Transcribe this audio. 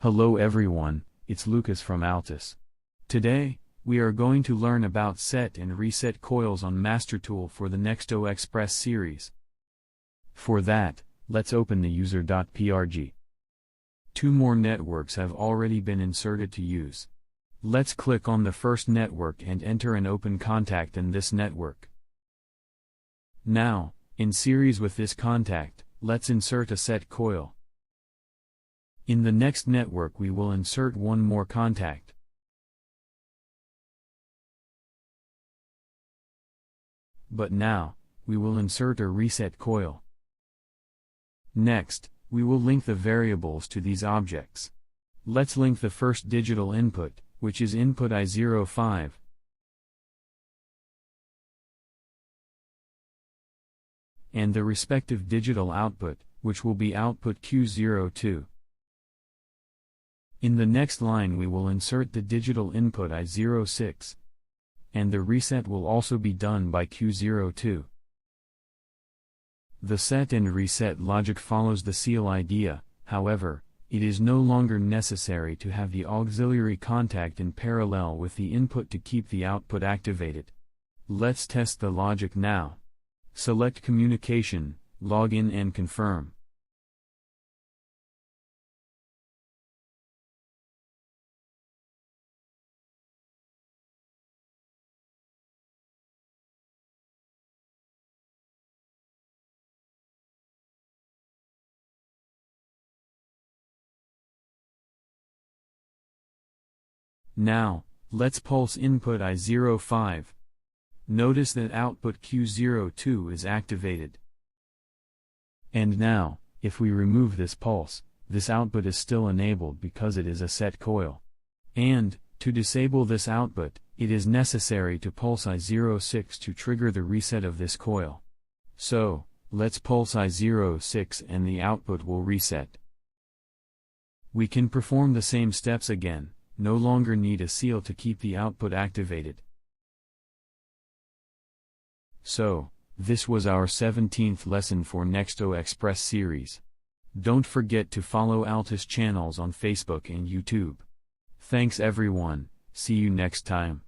Hello everyone, it's Lucas from Altus. Today, we are going to learn about set and reset coils on MasterTool for the Nexto Xpress series. For that, let's open the user.prg. Two more networks have already been inserted to use. Let's click on the first network and enter an open contact in this network. Now, in series with this contact, let's insert a set coil. In the next network we will insert one more contact. But now, we will insert a reset coil. Next, we will link the variables to these objects. Let's link the first digital input, which is input I05. And the respective digital output, which will be output Q02. In the next line we will insert the digital input I06. And the reset will also be done by Q02. The set and reset logic follows the seal idea, however, it is no longer necessary to have the auxiliary contact in parallel with the input to keep the output activated. Let's test the logic now. Select Communication, Login and Confirm. Now, let's pulse input I05. Notice that output Q02 is activated. And now, if we remove this pulse, this output is still enabled because it is a set coil. And, to disable this output, it is necessary to pulse I06 to trigger the reset of this coil. So, let's pulse I06 and the output will reset. We can perform the same steps again. No longer need a seal to keep the output activated. So, this was our 17th lesson for Nexto Xpress series. Don't forget to follow Altus channels on Facebook and YouTube. Thanks everyone, see you next time.